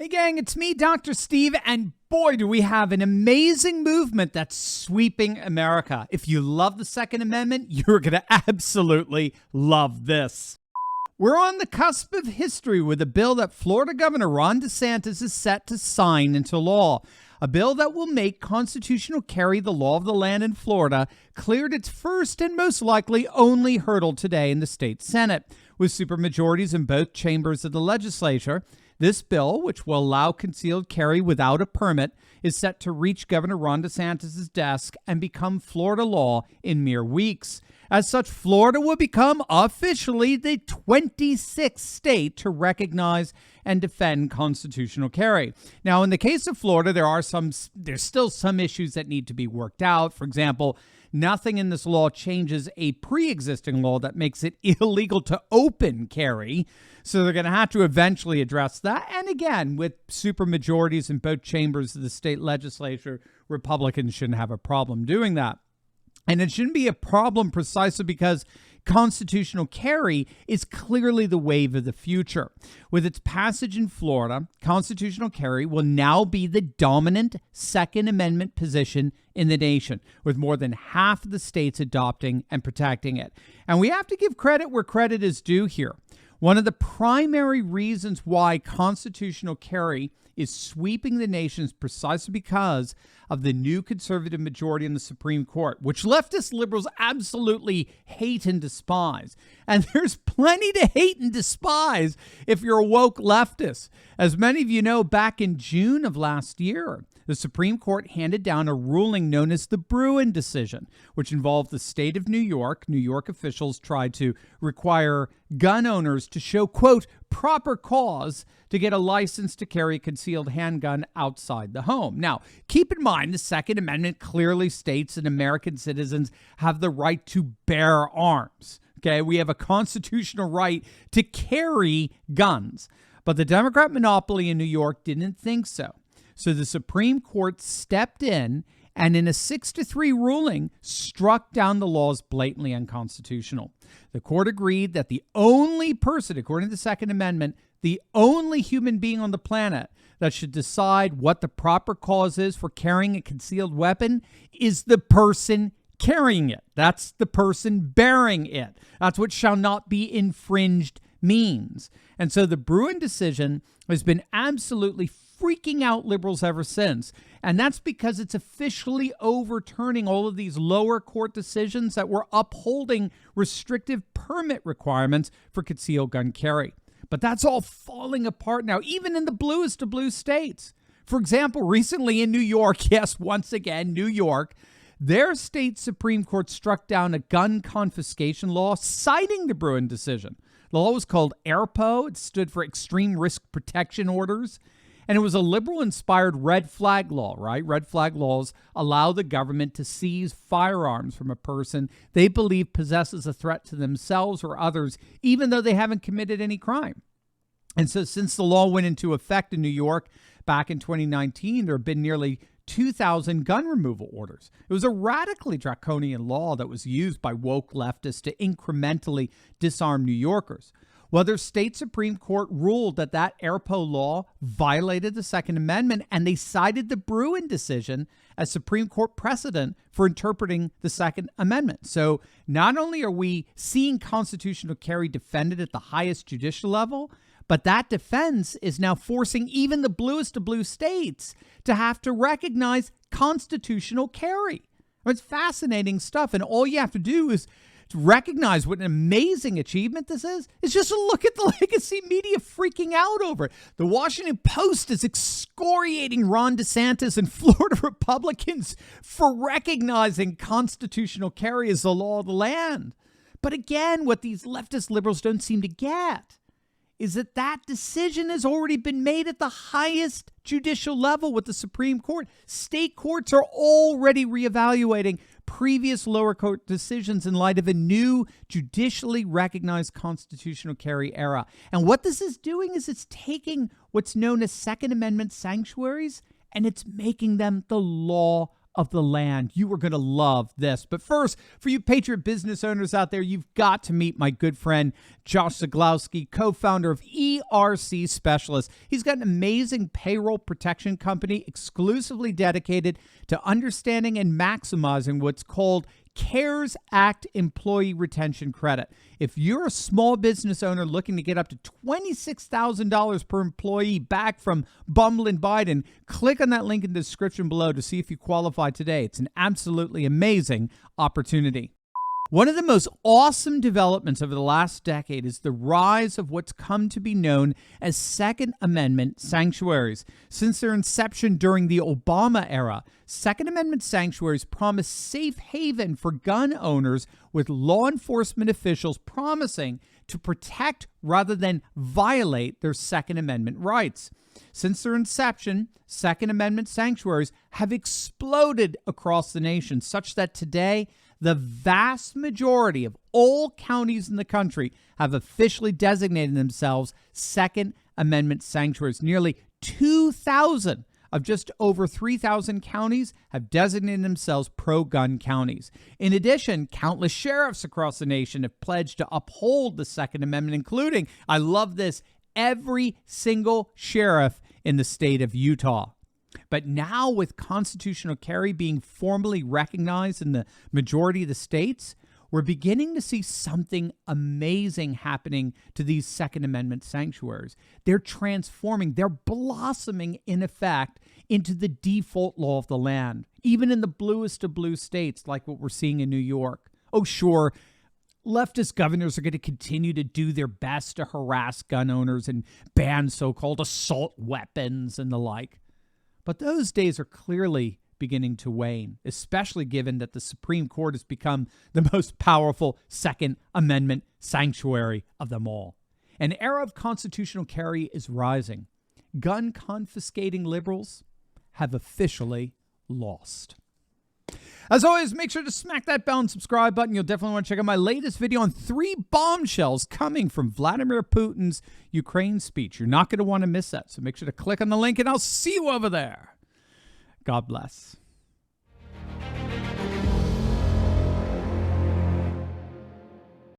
Hey gang, it's me, Dr. Steve, and boy, do we have an amazing movement that's sweeping America. If you love the Second Amendment, you're going to absolutely love this. We're on the cusp of history with a bill that Florida Governor Ron DeSantis is set to sign into law. A bill that will make constitutional carry the law of the land in Florida cleared its first and most likely only hurdle today in the state Senate. With supermajorities in both chambers of the legislature, this bill, which will allow concealed carry without a permit, is set to reach Governor Ron DeSantis' desk and become Florida law in mere weeks. As such, Florida will become officially the 26th state to recognize and defend constitutional carry. Now, in the case of Florida, there's still some issues that need to be worked out. For example, nothing in this law changes a pre-existing law that makes it illegal to open carry. So they're going to have to eventually address that. And again, with supermajorities in both chambers of the state legislature, Republicans shouldn't have a problem doing that. And it shouldn't be a problem precisely because constitutional carry is clearly the wave of the future. With its passage in Florida, constitutional carry will now be the dominant Second Amendment position in the nation, with more than half of the states adopting and protecting it. And we have to give credit where credit is due here. One of the primary reasons why constitutional carry is sweeping the nation is precisely because of the new conservative majority in the Supreme Court, which leftist liberals absolutely hate and despise. And there's plenty to hate and despise if you're a woke leftist. As many of you know, back in June of last year, the Supreme Court handed down a ruling known as the Bruen decision, which involved the state of New York. New York officials tried to require gun owners to show, quote, proper cause to get a license to carry a concealed handgun outside the home. Now, keep in mind, the Second Amendment clearly states that American citizens have the right to bear arms. Okay, we have a constitutional right to carry guns. But the Democrat monopoly in New York didn't think so. So the Supreme Court stepped in and in a 6-3 ruling struck down the law as blatantly unconstitutional. The court agreed that the only person, according to the Second Amendment, the only human being on the planet that should decide what the proper cause is for carrying a concealed weapon is the person carrying it. That's the person bearing it. That's what shall not be infringed means. And so the Bruen decision has been absolutely freaking out liberals ever since. And that's because it's officially overturning all of these lower court decisions that were upholding restrictive permit requirements for concealed gun carry. But that's all falling apart now, even in the bluest of blue states. For example, recently in New York, yes, once again, New York, their state Supreme Court struck down a gun confiscation law citing the Bruen decision. The law was called ERPO. It stood for Extreme Risk Protection Orders. And it was a liberal-inspired red flag law, right? Red flag laws allow the government to seize firearms from a person they believe possesses a threat to themselves or others, even though they haven't committed any crime. And so since the law went into effect in New York back in 2019, there have been nearly 2,000 gun removal orders. It was a radically draconian law that was used by woke leftists to incrementally disarm New Yorkers. Well, their state Supreme Court ruled that ERPO law violated the Second Amendment, and they cited the Bruen decision as Supreme Court precedent for interpreting the Second Amendment. So not only are we seeing constitutional carry defended at the highest judicial level, but that defense is now forcing even the bluest of blue states to have to recognize constitutional carry. It's fascinating stuff, and all you have to do is to recognize what an amazing achievement this is just to look at the legacy media freaking out over it. The Washington Post is excoriating Ron DeSantis and Florida Republicans for recognizing constitutional carry as the law of the land. But again, what these leftist liberals don't seem to get is that decision has already been made at the highest judicial level with the Supreme Court. State courts are already reevaluating previous lower court decisions in light of a new judicially recognized constitutional carry era. And what this is doing is it's taking what's known as Second Amendment sanctuaries and it's making them the law of the land. You are going to love this. But first, for you Patriot business owners out there, you've got to meet my good friend, Josh Zaglowski, co-founder of ERC Specialists. He's got an amazing payroll protection company exclusively dedicated to understanding and maximizing what's called CARES Act employee retention credit. If you're a small business owner looking to get up to $26,000 per employee back from bumbling Biden, click on that link in the description below to see if you qualify today. It's an absolutely amazing opportunity. One of the most awesome developments over the last decade is the rise of what's come to be known as Second Amendment sanctuaries. Since their inception during the Obama era, Second Amendment sanctuaries promise safe haven for gun owners, with law enforcement officials promising to protect rather than violate their Second Amendment rights. Since their inception, Second Amendment sanctuaries have exploded across the nation, such that today the vast majority of all counties in the country have officially designated themselves Second Amendment sanctuaries. Nearly 2,000 of just over 3,000 counties have designated themselves pro-gun counties. In addition, countless sheriffs across the nation have pledged to uphold the Second Amendment, including, I love this, every single sheriff in the state of Utah. But now, with constitutional carry being formally recognized in the majority of the states, we're beginning to see something amazing happening to these Second Amendment sanctuaries. They're transforming, they're blossoming, in effect, into the default law of the land, even in the bluest of blue states like what we're seeing in New York. Oh, sure, leftist governors are going to continue to do their best to harass gun owners and ban so-called assault weapons and the like. But those days are clearly beginning to wane, especially given that the Supreme Court has become the most powerful Second Amendment sanctuary of them all. An era of constitutional carry is rising. Gun confiscating liberals have officially lost. As always, make sure to smack that bell and subscribe button. You'll definitely want to check out my latest video on 3 bombshells coming from Vladimir Putin's Ukraine speech. You're not going to want to miss that, so make sure to click on the link, and I'll see you over there. God bless.